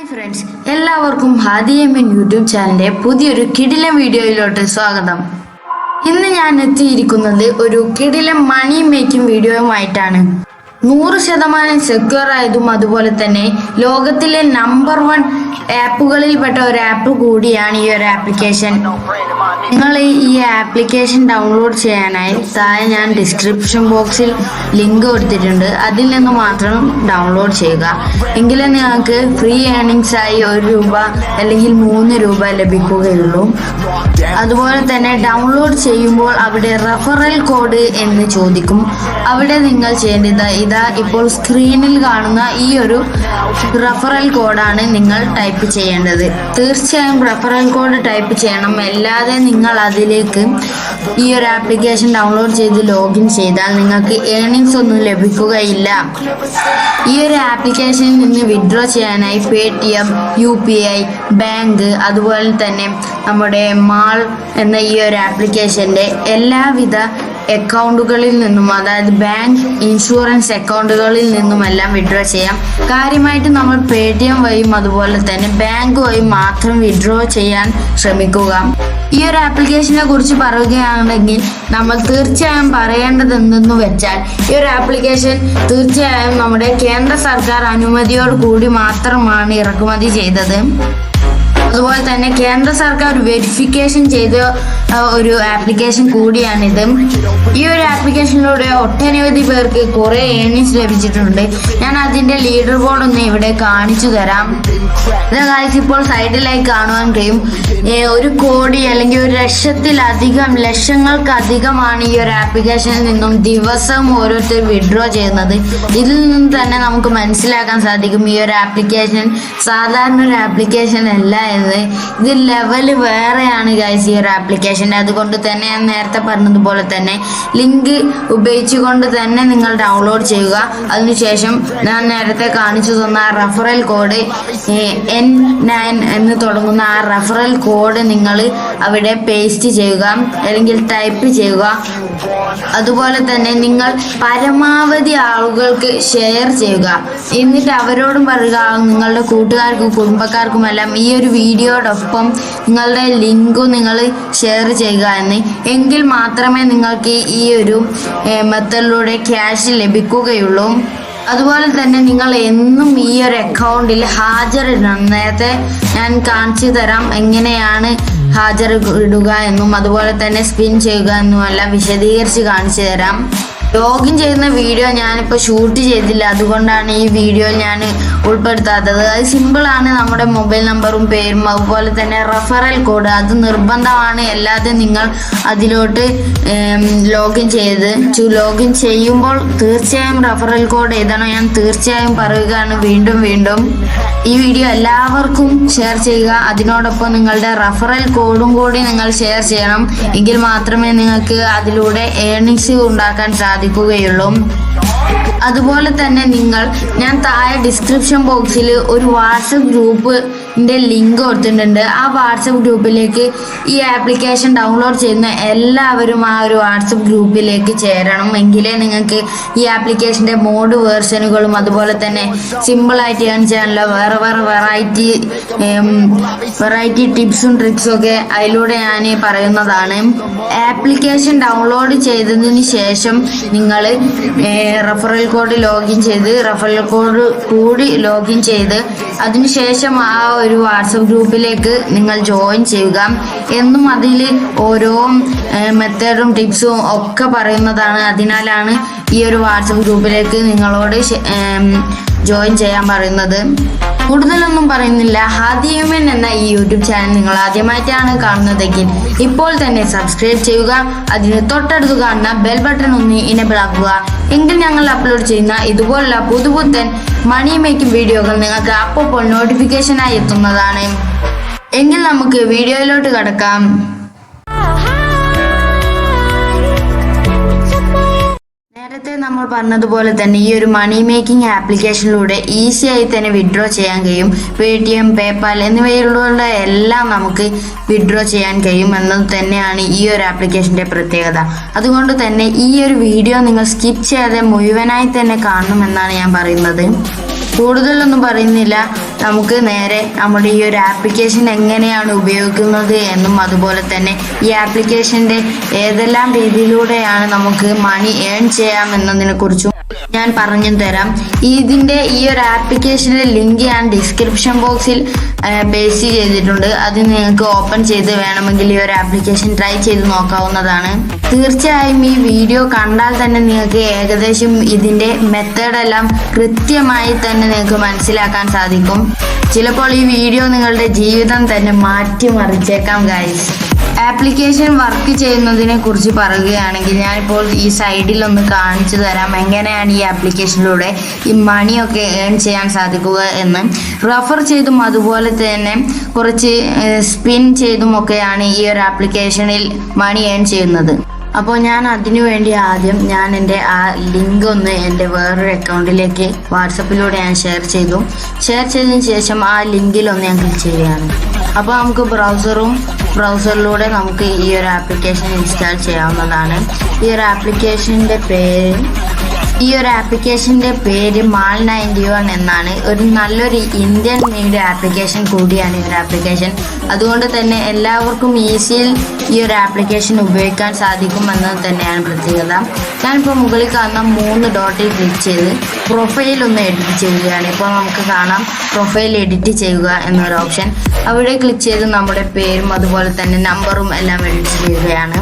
Hi friends, എല്ലാവർക്കും ഹാദിയമ്മൻ YouTube ചാനലിന്റെ പുതിയൊരു കിടിലം വീഡിയോയിലോട്ട് സ്വാഗതം. ഇന്ന് ഞാൻ എത്തിയിരിക്കുന്നത് ഒരു കിടിലം മണി മേക്കിംഗ് വീഡിയോയുമായിട്ടാണ്. 100% സെക്യൂർ ആയതും അതുപോലെ തന്നെ ലോകത്തിലെ നമ്പർ 1 ആപ്പുകളിൽപ്പെട്ട ഒരു ആപ്പ് കൂടിയാണ് ഈ ഒരു ആപ്ലിക്കേഷൻ. നിങ്ങൾ ഈ ആപ്ലിക്കേഷൻ ഡൗൺലോഡ് ചെയ്യാനായി താഴെ ഞാൻ ഡിസ്ക്രിപ്ഷൻ ബോക്സിൽ ലിങ്ക് കൊടുത്തിട്ടുണ്ട്. അതിൽ നിന്ന് മാത്രം ഡൗൺലോഡ് ചെയ്യുക. എങ്കിലേ നിങ്ങൾക്ക് ഫ്രീ ഏണിങ്സ് ആയി 1 രൂപ അല്ലെങ്കിൽ 3 രൂപ ലഭിക്കുകയുള്ളൂ. അതുപോലെ തന്നെ ഡൗൺലോഡ് ചെയ്യുമ്പോൾ അവിടെ റെഫറൽ കോഡ് എന്ന് ചോദിക്കും. അവിടെ നിങ്ങൾ ചെയ്യേണ്ടത് ഇതാ ഇപ്പോൾ സ്ക്രീനിൽ കാണുന്ന ഈ ഒരു റെഫറൽ കോഡാണ് നിങ്ങൾ ടൈപ്പ് ചെയ്യേണ്ടത്. തീർച്ചയായും റെഫറൽ കോഡ് ടൈപ്പ് ചെയ്യണം. അല്ലാതെ നിങ്ങൾ അതിലേക്ക് ഈ ഒരു ആപ്ലിക്കേഷൻ ഡൗൺലോഡ് ചെയ്ത് ലോഗിൻ ചെയ്താൽ നിങ്ങൾക്ക് ഏണിങ്സ് ഒന്നും ലഭിക്കുകയില്ല. ഈ ഒരു ആപ്ലിക്കേഷനിൽ നിന്ന് വിഡ്രോ ചെയ്യാനായി പേടിഎം, UPI, ബാങ്ക്, അതുപോലെ തന്നെ നമ്മുടെ മാൾ എന്ന ഈ ഒരു ആപ്ലിക്കേഷന്റെ എല്ലാവിധ അക്കൗണ്ടുകളിൽ നിന്നും, അതായത് ബാങ്ക്, ഇൻഷുറൻസ് അക്കൗണ്ടുകളിൽ നിന്നുമെല്ലാം വിഡ്രോ ചെയ്യാം. കാര്യമായിട്ട് നമ്മൾ പേടിഎം വഴിയും അതുപോലെ തന്നെ ബാങ്ക് വഴിയും മാത്രം വിഡ്രോ ചെയ്യാൻ ശ്രമിക്കുക. ഈ ഒരു ആപ്ലിക്കേഷനെ കുറിച്ച് പറയുകയാണെങ്കിൽ നമ്മൾ തീർച്ചയായും പറയേണ്ടത് എന്തെന്ന് വെച്ചാൽ, ഈ ഒരു ആപ്ലിക്കേഷൻ തീർച്ചയായും നമ്മുടെ കേന്ദ്ര സർക്കാർ അനുമതിയോട് കൂടി മാത്രമാണ് ഇറക്കുമതി ചെയ്തത്. അതുപോലെ തന്നെ കേന്ദ്ര സർക്കാർ വെരിഫിക്കേഷൻ ചെയ്ത ഒരു ആപ്ലിക്കേഷൻ കൂടിയാണിത്. ഈ ഒരു ആപ്ലിക്കേഷനിലൂടെ ഒട്ടനവധി പേർക്ക് കുറെ ഏണിങ്സ് ലഭിച്ചിട്ടുണ്ട്. ഞാൻ അതിന്റെ ലീഡർ ബോർഡ് ഒന്ന് ഇവിടെ കാണിച്ചു തരാം. ഇപ്പോൾ സൈഡിലായി കാണുവാൻ കഴിയും. 1 കോടി അല്ലെങ്കിൽ 1 ലക്ഷങ്ങൾക്കധികമാണ് ഈ ഒരു ആപ്ലിക്കേഷനിൽ നിന്നും ദിവസം ഓരോരുത്തർ വിഡ്രോ ചെയ്യുന്നത്. ഇതിൽ നിന്നും തന്നെ നമുക്ക് മനസ്സിലാക്കാൻ സാധിക്കും ഈ ഒരു ആപ്ലിക്കേഷൻ സാധാരണ ഒരു ആപ്ലിക്കേഷൻ അല്ല എന്ന്. ഇത് ലെവല് വേറെയാണ് ഗൈസ് ഈ ഒരു ആപ്ലിക്കേഷൻ. അതുകൊണ്ട് തന്നെ ഞാൻ നേരത്തെ പറഞ്ഞതുപോലെ തന്നെ ലിങ്ക് ഉപയോഗിച്ചുകൊണ്ട് തന്നെ നിങ്ങൾ ഡൗൺലോഡ് ചെയ്യുക. അതിനുശേഷം ഞാൻ നേരത്തെ കാണിച്ചു തന്ന റെഫറൽ കോഡ് N9 എന്ന് തുടങ്ങുന്ന ആ റെഫറൽ കോഡ് നിങ്ങൾ അവിടെ പേസ്റ്റ് ചെയ്യുക അല്ലെങ്കിൽ ടൈപ്പ് ചെയ്യുക. അതുപോലെ തന്നെ നിങ്ങൾ പരമാവധി ആളുകൾക്ക് ഷെയർ ചെയ്യുക. എന്നിട്ട് അവരോടും പറയുക, നിങ്ങളുടെ കൂട്ടുകാർക്കും കുടുംബക്കാർക്കുമെല്ലാം ഈ ഒരു വീഡിയോടൊപ്പം നിങ്ങളുടെ ലിങ്കും നിങ്ങൾ ഷെയർ ചെയ്യുക എന്ന്. എങ്കിൽ മാത്രമേ നിങ്ങൾക്ക് ഈ ഒരു മെത്തേഡിലൂടെ ക്യാഷ് ലഭിക്കുകയുള്ളൂ. അതുപോലെ തന്നെ നിങ്ങൾ എന്നും ഈ ഒരു അക്കൗണ്ടിൽ ഹാജരിടണം. നേരത്തെ ഞാൻ കാണിച്ചു തരാം എങ്ങനെയാണ് ഹാജർ ഇടുക എന്നും അതുപോലെ തന്നെ സ്പിൻ ചെയ്യുക എന്നുമെല്ലാം വിശദീകരിച്ച് കാണിച്ചു തരാം. ലോഗിൻ ചെയ്യുന്ന വീഡിയോ ഞാനിപ്പോൾ ഷൂട്ട് ചെയ്തില്ല, അതുകൊണ്ടാണ് ഈ വീഡിയോ ഞാൻ ഉൾപ്പെടുത്താത്തത്. അത് സിമ്പിളാണ്. നമ്മുടെ മൊബൈൽ നമ്പറും പേരും അതുപോലെ തന്നെ റെഫറൽ കോഡ് അത് നിർബന്ധമാണ്. അല്ലാതെ നിങ്ങൾ അതിലോട്ട് ലോഗിൻ ചെയ്യുമ്പോൾ തീർച്ചയായും റെഫറൽ കോഡ് എഴുതണം. ഞാൻ തീർച്ചയായും പറയുകയാണ് വീണ്ടും. ഈ വീഡിയോ എല്ലാവർക്കും ഷെയർ ചെയ്യുക. അതിനോടൊപ്പം നിങ്ങളുടെ റെഫറൽ കോഡും കൂടി നിങ്ങൾ ഷെയർ ചെയ്യണം. എങ്കിൽ മാത്രമേ നിങ്ങൾക്ക് അതിലൂടെ ഏണിങ്സ് ഉണ്ടാക്കാൻ സാധിക്കുകയുള്ളൂ. അതുപോലെ തന്നെ ഞാൻ താഴെ ഡിസ്ക്രിപ്ഷൻ ബോക്സിൽ ഒരു വാട്സപ്പ് ഗ്രൂപ്പിന്റെ ലിങ്ക് കൊടുത്തിട്ടുണ്ട്. ആ വാട്സപ്പ് ഗ്രൂപ്പിലേക്ക് ഈ ആപ്ലിക്കേഷൻ ഡൗൺലോഡ് ചെയ്യുന്ന എല്ലാവരും ആ ഒരു വാട്സപ്പ് ഗ്രൂപ്പിലേക്ക് ചേരണം. എങ്കിലേ നിങ്ങൾക്ക് ഈ ആപ്ലിക്കേഷന്റെ മോഡ് വേർഷനുകളും അതുപോലെ തന്നെ സിമ്പിളായിട്ട് ചെയ്യാനുള്ള വേറെ വെറൈറ്റി ടിപ്സും ട്രിക്സും ഒക്കെ അതിലൂടെ ഞാൻ പറയുന്നതാണ്. ആപ്ലിക്കേഷൻ ഡൗൺലോഡ് ചെയ്തതിന് ശേഷം നിങ്ങൾ റെഫറൽ കോഡ് ലോഗിൻ ചെയ്ത് റെഫറൽ കോഡ് കൂടി ലോഗിൻ ചെയ്ത് അതിനുശേഷം ആ ഒരു വാട്സപ്പ് ഗ്രൂപ്പിലേക്ക് നിങ്ങൾ ജോയിൻ ചെയ്യുക. എന്നും അതിൽ ഓരോ മെത്തേഡും ടിപ്സും ഒക്കെ പറയുന്നതാണ്. അതിനാലാണ് ഈ ഒരു വാട്സപ്പ് ഗ്രൂപ്പിലേക്ക് നിങ്ങളോട് ജോയിൻ ചെയ്യാൻ പറയുന്നത്. കൂടുതലൊന്നും പറയുന്നില്ല. ഹാദിയമ്മൻ എന്ന ഈ യൂട്യൂബ് ചാനൽ നിങ്ങൾ ആദ്യമായിട്ടാണ് കാണുന്നതെങ്കിൽ ഇപ്പോൾ തന്നെ സബ്സ്ക്രൈബ് ചെയ്യുക. അതിന് തൊട്ടടുത്ത് കാണുന്ന ബെൽ ബട്ടൺ ഒന്ന് ഇനേബിൾ ആക്കുക. എങ്കിൽ ഞങ്ങൾ അപ്ലോഡ് ചെയ്യുന്ന ഇതുപോലുള്ള പുതുപുത്തൻ മണി മേക്കിംഗ് വീഡിയോകൾ നിങ്ങൾക്ക് അപ്പോൾ നോട്ടിഫിക്കേഷനായി എത്തുന്നതാണ്. എങ്കിൽ നമുക്ക് വീഡിയോയിലോട്ട് കടക്കാം. നേരത്തെ നമ്മൾ പറഞ്ഞതുപോലെ തന്നെ ഈ ഒരു മണി മേക്കിംഗ് ആപ്ലിക്കേഷനിലൂടെ ഈസിയായി തന്നെ വിഡ്രോ ചെയ്യാൻ കഴിയും. പേടിഎം, പേപ്പാൽ എന്നിവയിലൂടെ എല്ലാം നമുക്ക് വിഡ്രോ ചെയ്യാൻ കഴിയും എന്നത് തന്നെയാണ് ഈ ഒരു ആപ്ലിക്കേഷന്റെ പ്രത്യേകത. അതുകൊണ്ട് തന്നെ ഈ ഒരു വീഡിയോ നിങ്ങൾ സ്കിപ്പ് ചെയ്യാതെ മുഴുവനായി തന്നെ കാണണമെന്നാണ് ഞാൻ പറയുന്നത്. കൂടുതലൊന്നും പറയുന്നില്ല, നമുക്ക് നേരെ നമ്മുടെ ഈ ഒരു ആപ്ലിക്കേഷൻ എങ്ങനെയാണ് ഉപയോഗിക്കുന്നത് എന്നും അതുപോലെ തന്നെ ഈ ആപ്ലിക്കേഷൻ്റെ ഏതെല്ലാം രീതിയിലൂടെയാണ് നമുക്ക് മണി ഏൺ ചെയ്യാം എന്നതിനെ കുറിച്ചും ഞാൻ പറഞ്ഞു തരാം. ഇതിൻ്റെ ഈ ഒരു ആപ്ലിക്കേഷൻ്റെ ലിങ്ക് ഞാൻ ഡിസ്ക്രിപ്ഷൻ ബോക്സിൽ പേസ്റ്റ് ചെയ്തിട്ടുണ്ട്. അത് നിങ്ങൾക്ക് ഓപ്പൺ ചെയ്ത് വേണമെങ്കിൽ ഈ ഒരു ആപ്ലിക്കേഷൻ ട്രൈ ചെയ്ത് നോക്കാവുന്നതാണ്. തീർച്ചയായും ഈ വീഡിയോ കണ്ടാൽ തന്നെ നിങ്ങൾക്ക് ഏകദേശം ഇതിൻ്റെ മെത്തേഡെല്ലാം കൃത്യമായി തന്നെ നിങ്ങൾക്ക് മനസ്സിലാക്കാൻ സാധിക്കും. ചിലപ്പോൾ ഈ വീഡിയോ നിങ്ങളുടെ ജീവിതം തന്നെ മാറ്റിമറിച്ചേക്കാം ഗൈസ്. ആപ്ലിക്കേഷൻ വർക്ക് ചെയ്യുന്നതിനെ കുറിച്ച് പറയുകയാണെങ്കിൽ ഞാനിപ്പോൾ ഈ സൈഡിലൊന്ന് കാണിച്ചു തരാം എങ്ങനെയാണ് ഈ ആപ്ലിക്കേഷനിലൂടെ ഈ മണിയൊക്കെ ഏൺ ചെയ്യാൻ സാധിക്കുക എന്ന്. റെഫർ ചെയ്തും അതുപോലെ തന്നെ കുറച്ച് സ്പിൻ ചെയ്തുമൊക്കെയാണ് ഈ ഒരു ആപ്ലിക്കേഷനിൽ മണി ഏൺ ചെയ്യുന്നത്. അപ്പോൾ ഞാൻ അതിനു വേണ്ടി ആദ്യം ഞാൻ എൻ്റെ ആ ലിങ്ക് ഒന്ന് എൻ്റെ വേറൊരു അക്കൗണ്ടിലേക്ക് വാട്സപ്പിലൂടെ ഞാൻ ഷെയർ ചെയ്തതിന് ശേഷം ആ ലിങ്കിലൊന്ന് ഞാൻ ക്ലിക്ക് ചെയ്യുകയാണ്. അപ്പോൾ നമുക്ക് ബ്രൗസറിലൂടെ നമുക്ക് ഈ ഒരു ആപ്ലിക്കേഷൻ ഇൻസ്റ്റാൾ ചെയ്യാവുന്നതാണ്. ഈ ഒരു ആപ്ലിക്കേഷൻ്റെ പേര് മാൾ 91 എന്നാണ്. ഒരു നല്ലൊരു ഇന്ത്യൻ മെയ്ഡ് ആപ്ലിക്കേഷൻ കൂടിയാണ് ഈ ഒരു ആപ്ലിക്കേഷൻ. അതുകൊണ്ട് തന്നെ എല്ലാവർക്കും ഈസിയിൽ ഈ ഒരു ആപ്ലിക്കേഷൻ ഉപയോഗിക്കാൻ സാധിക്കുമെന്നത് തന്നെയാണ് പ്രത്യേകത. ഞാനിപ്പോൾ മുകളിൽ കാണുന്ന 3 ഡോട്ടിൽ ക്ലിക്ക് ചെയ്ത് പ്രൊഫൈൽ ഒന്ന് എഡിറ്റ് ചെയ്യുകയാണ്. ഇപ്പോൾ നമുക്ക് കാണാം പ്രൊഫൈൽ എഡിറ്റ് ചെയ്യുക എന്നൊരു ഓപ്ഷൻ. അവിടെ ക്ലിക്ക് ചെയ്ത് നമ്മുടെ പേരും അതുപോലെ തന്നെ നമ്പറും എല്ലാം എഡിറ്റ് ചെയ്യുകയാണ്.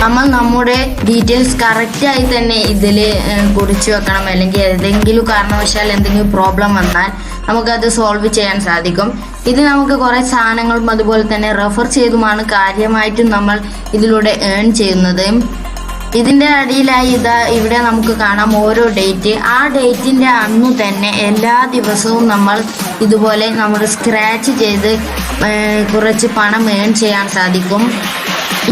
നമ്മൾ നമ്മുടെ ഡീറ്റെയിൽസ് കറക്റ്റായി തന്നെ ഇതിൽ കുറിച്ച് വെക്കണം. അല്ലെങ്കിൽ ഏതെങ്കിലും കാരണവശാൽ എന്തെങ്കിലും പ്രോബ്ലം വന്നാൽ നമുക്കത് സോൾവ് ചെയ്യാൻ സാധിക്കും. ഇത് നമുക്ക് കുറേ സാധനങ്ങളും അതുപോലെ തന്നെ റെഫർ ചെയ്തുമാണ് കാര്യമായിട്ടും നമ്മൾ ഇതിലൂടെ ഏൺ ചെയ്യുന്നത്. ഇതിൻ്റെ അടിയിലായി ഇവിടെ നമുക്ക് കാണാം ഓരോ ഡേറ്റ്. ആ ഡേറ്റിൻ്റെ അന്നു തന്നെ എല്ലാ ദിവസവും നമ്മൾ ഇതുപോലെ നമ്മൾ സ്ക്രാച്ച് ചെയ്ത് കുറച്ച് പണം ഏൺ ചെയ്യാൻ സാധിക്കും.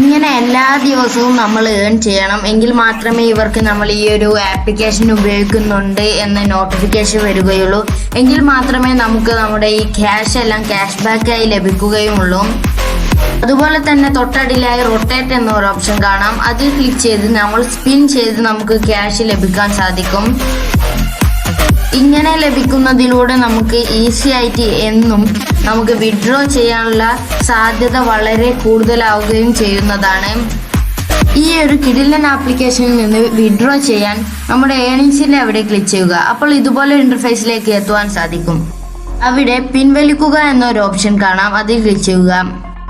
ഇങ്ങനെ എല്ലാ ദിവസവും നമ്മൾ ഏൺ ചെയ്യണം. എങ്കിൽ മാത്രമേ ഇവർക്ക് നമ്മൾ ഈ ഒരു ആപ്ലിക്കേഷൻ ഉപയോഗിക്കുന്നുണ്ട് എന്ന നോട്ടിഫിക്കേഷൻ വരികയുള്ളൂ. എങ്കിൽ മാത്രമേ നമുക്ക് നമ്മുടെ ഈ ക്യാഷ് എല്ലാം ക്യാഷ് ബാക്കായി ലഭിക്കുകയുമുള്ളൂ. അതുപോലെ തന്നെ തൊട്ടടിയിലായി റൊട്ടേറ്റ് എന്നൊരു ഓപ്ഷൻ കാണാം. അതിൽ ക്ലിക്ക് ചെയ്ത് നമ്മൾ സ്പിൻ ചെയ്ത് നമുക്ക് ക്യാഷ് ലഭിക്കാൻ സാധിക്കും. ഇങ്ങനെ ലഭിക്കുന്നതിലൂടെ നമുക്ക് ഈസി ആയിട്ട് എന്നും നമുക്ക് വിഡ്രോ ചെയ്യാനുള്ള സാധ്യത വളരെ കൂടുതലാവുകയും ചെയ്യുന്നതാണ്. ഈ ഒരു കിടിലൻ ആപ്ലിക്കേഷനിൽ നിന്ന് വിഡ്രോ ചെയ്യാൻ നമ്മുടെ ഏണിങ്സിൻ്റെ അവിടെ ക്ലിക്ക് ചെയ്യുക. അപ്പോൾ ഇതുപോലെ ഇന്റർഫേസിലേക്ക് എത്തുവാൻ സാധിക്കും. അവിടെ പിൻവലിക്കുക എന്നൊരു ഓപ്ഷൻ കാണാം. അതിൽ ക്ലിക്ക് ചെയ്യുക.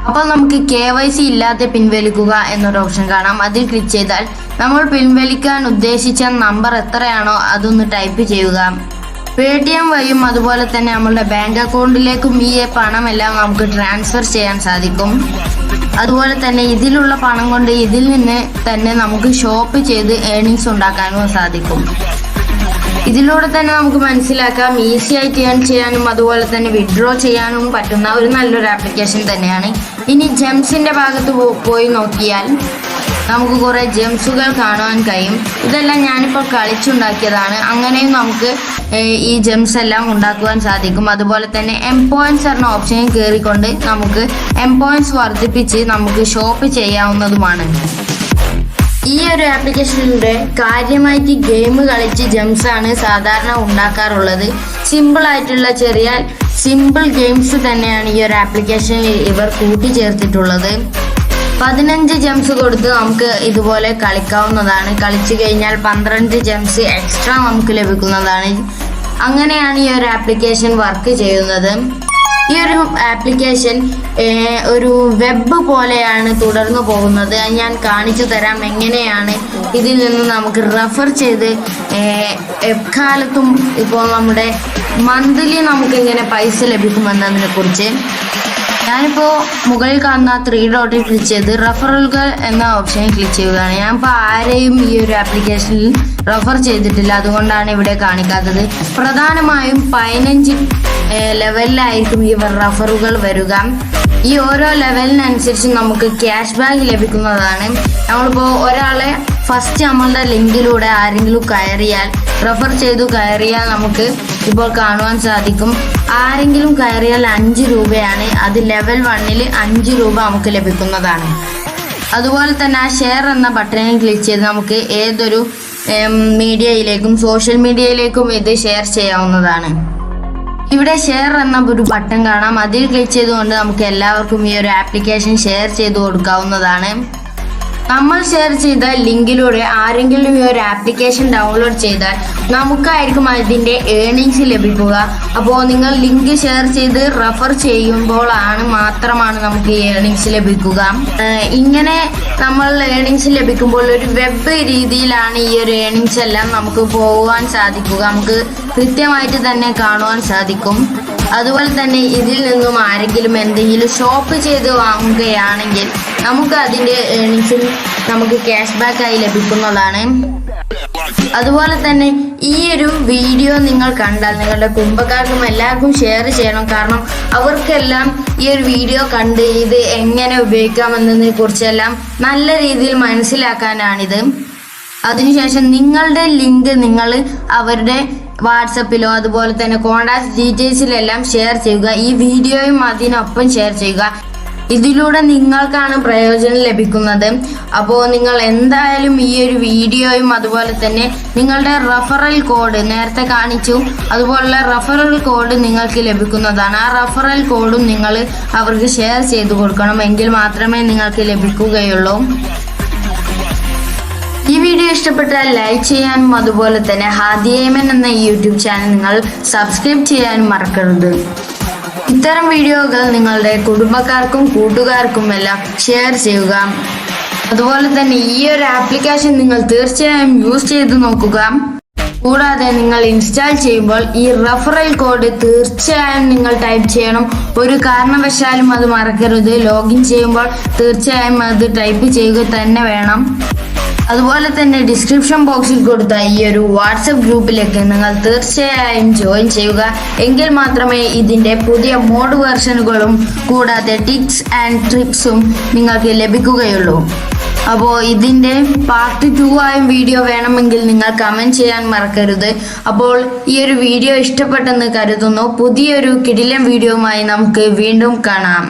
അപ്പോൾ നമുക്ക് KYC ഇല്ലാതെ പിൻവലിക്കുക എന്നൊരു ഓപ്ഷൻ കാണാം. അതിൽ ക്ലിക്ക് ചെയ്താൽ നമ്മൾ പിൻവലിക്കാൻ ഉദ്ദേശിച്ച നമ്പർ എത്രയാണോ അതൊന്ന് ടൈപ്പ് ചെയ്യുക. Paytm വഴിയും അതുപോലെ തന്നെ നമ്മളുടെ ബാങ്ക് അക്കൗണ്ടിലേക്കും ഈ പണമെല്ലാം നമുക്ക് ട്രാൻസ്ഫർ ചെയ്യാൻ സാധിക്കും. അതുപോലെ തന്നെ ഇതിലുള്ള പണം കൊണ്ട് ഇതിൽ നിന്ന് തന്നെ നമുക്ക് ഷോപ്പ് ചെയ്ത് ഏണിങ്സ് ഉണ്ടാക്കാനും സാധിക്കും. ഇതിലൂടെ തന്നെ നമുക്ക് മനസ്സിലാക്കാം ഈസി ആയിട്ട് ഏൺ ചെയ്യാനും അതുപോലെ തന്നെ വിഡ്രോ ചെയ്യാനും പറ്റുന്ന ഒരു നല്ലൊരു ആപ്ലിക്കേഷൻ തന്നെയാണ്. ഇനി ജെംസിൻ്റെ ഭാഗത്ത് പോയി നോക്കിയാൽ നമുക്ക് കുറേ ജെംസുകൾ കാണുവാൻ കഴിയും. ഇതെല്ലാം ഞാനിപ്പോൾ കളിച്ചുണ്ടാക്കിയതാണ്. അങ്ങനെയും നമുക്ക് ഈ ജെംസ് എല്ലാം ഉണ്ടാക്കുവാൻ സാധിക്കും. അതുപോലെ തന്നെ പോയിന്റ്സ് എന്ന ഓപ്ഷനിൽ കയറിക്കൊണ്ട് നമുക്ക് പോയിന്റ്സ് വർദ്ധിപ്പിച്ച് നമുക്ക് ഷോപ്പ് ചെയ്യാവുന്നതുമാണ്. ഈ ഒരു ആപ്ലിക്കേഷനിലൂടെ കാര്യമായിട്ട് ഗെയിം കളിച്ച് ജെംസ് ആണ് സാധാരണ ഉണ്ടാക്കാറുള്ളത്. സിമ്പിളായിട്ടുള്ള സിമ്പിൾ ഗെയിംസ് തന്നെയാണ് ഈ ഒരു ആപ്ലിക്കേഷനിൽ ഇവർ കൂട്ടിച്ചേർത്തിട്ടുള്ളത്. 15 ജെംസ് കൊടുത്ത് നമുക്ക് ഇതുപോലെ കളിക്കാവുന്നതാണ്. കളിച്ചു കഴിഞ്ഞാൽ 12 ജെംസ് എക്സ്ട്രാ നമുക്ക് ലഭിക്കുന്നതാണ്. അങ്ങനെയാണ് ഈ ഒരു ആപ്ലിക്കേഷൻ വർക്ക് ചെയ്യുന്നത്. ഈ ഒരു ആപ്ലിക്കേഷൻ ഒരു വെബ് പോലെയാണ് തുടർന്നു പോകുന്നത്. ഞാൻ കാണിച്ചു തരാം എങ്ങനെയാണ് ഇതിൽ നിന്ന് നമുക്ക് റെഫർ ചെയ്ത് എക്കാലത്തും ഇപ്പോൾ നമ്മുടെ മന്ത്ലി നമുക്ക് എങ്ങനെ പൈസ ലഭിക്കുമെന്നതിനെ കുറിച്ച്. ഞാനിപ്പോൾ മുകളിൽ കാണുന്ന 3 ഡോട്ടിൽ ക്ലിക്ക് ചെയ്ത് റെഫറലുകൾ എന്ന ഓപ്ഷനിൽ ക്ലിക്ക് ചെയ്യുകയാണ്. ഞാനിപ്പോൾ ആരെയും ഈ ഒരു ആപ്ലിക്കേഷനിൽ റെഫർ ചെയ്തിട്ടില്ല, അതുകൊണ്ടാണ് ഇവിടെ കാണിക്കാത്തത്. പ്രധാനമായും 15 ലെവലിലായിരിക്കും ഈ റെഫറുകൾ വരിക. ഈ ഓരോ ലെവലിനനുസരിച്ച് നമുക്ക് ക്യാഷ് ബാക്ക് ലഭിക്കുന്നതാണ്. നമ്മളിപ്പോൾ ഒരാളെ ഫസ്റ്റ് നമ്മളുടെ ലിങ്കിലൂടെ ആരെങ്കിലും റെഫർ ചെയ്തു കയറിയാൽ നമുക്ക് ഇപ്പോൾ കാണുവാൻ സാധിക്കും. ആരെങ്കിലും കയറിയാൽ 5 രൂപയാണ്. അത് ലെവൽ 1ൽ 5 രൂപ നമുക്ക് ലഭിക്കുന്നതാണ്. അതുപോലെ തന്നെ ആ ഷെയർ എന്ന ബട്ടണിൽ ക്ലിക്ക് ചെയ്ത് നമുക്ക് ഏതൊരു മീഡിയയിലേക്കും സോഷ്യൽ മീഡിയയിലേക്കും ഇത് ഷെയർ ചെയ്യാവുന്നതാണ്. ഇവിടെ ഷെയർ എന്ന ഒരു ബട്ടൺ കാണാം. അതിൽ ക്ലിക്ക് ചെയ്തുകൊണ്ട് നമുക്ക് എല്ലാവർക്കും ഈ ഒരു ആപ്ലിക്കേഷൻ ഷെയർ ചെയ്ത് കൊടുക്കാവുന്നതാണ്. നമ്മൾ ഷെയർ ചെയ്ത ലിങ്കിലൂടെ ആരെങ്കിലും ഈ ഒരു ആപ്ലിക്കേഷൻ ഡൗൺലോഡ് ചെയ്താൽ നമുക്കായിരിക്കും അതിൻ്റെ ഏണിങ്സ് ലഭിക്കുക. അപ്പോൾ നിങ്ങൾ ലിങ്ക് ഷെയർ ചെയ്ത് റെഫർ ചെയ്യുമ്പോഴാണ് മാത്രമാണ് നമുക്ക് ഈ ഏണിങ്സ് ലഭിക്കുക. ഇങ്ങനെ നമ്മൾ ഏണിങ്സ് ലഭിക്കുമ്പോൾ ഒരു വെബ് രീതിയിലാണ് ഈ ഒരു ഏണിങ്സ് എല്ലാം നമുക്ക് പോകുവാൻ സാധിക്കുക. നമുക്ക് കൃത്യമായിട്ട് തന്നെ കാണുവാൻ സാധിക്കും. അതുപോലെ തന്നെ ഇതിൽ നിന്നും ആരെങ്കിലും എന്തെങ്കിലും ഷോപ്പ് ചെയ്ത് വാങ്ങുകയാണെങ്കിൽ നമുക്ക് അതിൻ്റെ ഏണിങ്സിൽ നമുക്ക് ക്യാഷ് ബാക്ക് ആയി ലഭിക്കുന്നതാണ്. അതുപോലെ തന്നെ ഈ ഒരു വീഡിയോ നിങ്ങൾ കണ്ടാൽ നിങ്ങളുടെ കുടുംബക്കാർക്കും എല്ലാവർക്കും ഷെയർ ചെയ്യണം. കാരണം അവർക്കെല്ലാം ഈ ഒരു വീഡിയോ കണ്ട് ഇത് എങ്ങനെ ഉപയോഗിക്കാമെന്നതിനെ കുറിച്ചെല്ലാം നല്ല രീതിയിൽ മനസ്സിലാക്കാനാണിത്. അതിനുശേഷം നിങ്ങളുടെ ലിങ്ക് നിങ്ങൾ അവരുടെ വാട്സപ്പിലോ അതുപോലെ തന്നെ കോൺടാക്ട് ഡീറ്റെയിൽസിലെല്ലാം ഷെയർ ചെയ്യുക. ഈ വീഡിയോയും അതിനൊപ്പം ഷെയർ ചെയ്യുക. ഇതിലൂടെ നിങ്ങൾക്കാണ് പ്രയോജനം ലഭിക്കുന്നത്. അപ്പോൾ നിങ്ങൾ എന്തായാലും ഈ ഒരു വീഡിയോയും അതുപോലെ തന്നെ നിങ്ങളുടെ റെഫറൽ കോഡ് നേരത്തെ കാണിച്ചു, അതുപോലുള്ള റെഫറൽ കോഡ് നിങ്ങൾക്ക് ലഭിക്കുന്നതാണ്. ആ റെഫറൽ കോഡും നിങ്ങൾ അവർക്ക് ഷെയർ ചെയ്ത് കൊടുക്കണം. എങ്കിൽ മാത്രമേ നിങ്ങൾക്ക് ലഭിക്കുകയുള്ളൂ. ഈ വീഡിയോ ഇഷ്ടപ്പെട്ടാൽ ലൈക്ക് ചെയ്യാനും അതുപോലെ തന്നെ ഹാദി അയ്മൻ എന്ന യൂട്യൂബ് ചാനൽ നിങ്ങൾ സബ്സ്ക്രൈബ് ചെയ്യാനും മറക്കരുത്. ഇത്തരം വീഡിയോകൾ നിങ്ങളുടെ കുടുംബക്കാർക്കും കൂട്ടുകാർക്കും എല്ലാം ഷെയർ ചെയ്യുക. അതുപോലെ തന്നെ ഈ ഒരു ആപ്ലിക്കേഷൻ നിങ്ങൾ തീർച്ചയായും യൂസ് ചെയ്ത് നോക്കുക. കൂടാതെ നിങ്ങൾ ഇൻസ്റ്റാൾ ചെയ്യുമ്പോൾ ഈ റെഫറൽ കോഡ് തീർച്ചയായും നിങ്ങൾ ടൈപ്പ് ചെയ്യണം. ഒരു കാരണവശാലും അത് മറക്കരുത്. ലോഗിൻ ചെയ്യുമ്പോൾ തീർച്ചയായും അത് ടൈപ്പ് ചെയ്യുക തന്നെ വേണം. അതുപോലെ തന്നെ ഡിസ്ക്രിപ്ഷൻ ബോക്സിൽ കൊടുത്ത ഈ ഒരു വാട്സപ്പ് ഗ്രൂപ്പിലേക്ക് നിങ്ങൾ തീർച്ചയായും ജോയിൻ ചെയ്യുക. എങ്കിൽ മാത്രമേ ഇതിൻ്റെ പുതിയ മോഡ് വെർഷനുകളും കൂടാതെ ടിപ്സ് ആൻഡ് ട്രിക്സും നിങ്ങൾക്ക് ലഭിക്കുകയുള്ളൂ. അപ്പോൾ ഇതിൻ്റെ പാർട്ട് 2 ആയും വീഡിയോ വേണമെങ്കിൽ നിങ്ങൾ കമൻറ്റ് ചെയ്യാൻ മറക്കരുത്. അപ്പോൾ ഈ ഒരു വീഡിയോ ഇഷ്ടപ്പെട്ടെന്ന് കരുതുന്നു. പുതിയൊരു കിടിലൻ വീഡിയോയുമായി നമുക്ക് വീണ്ടും കാണാം.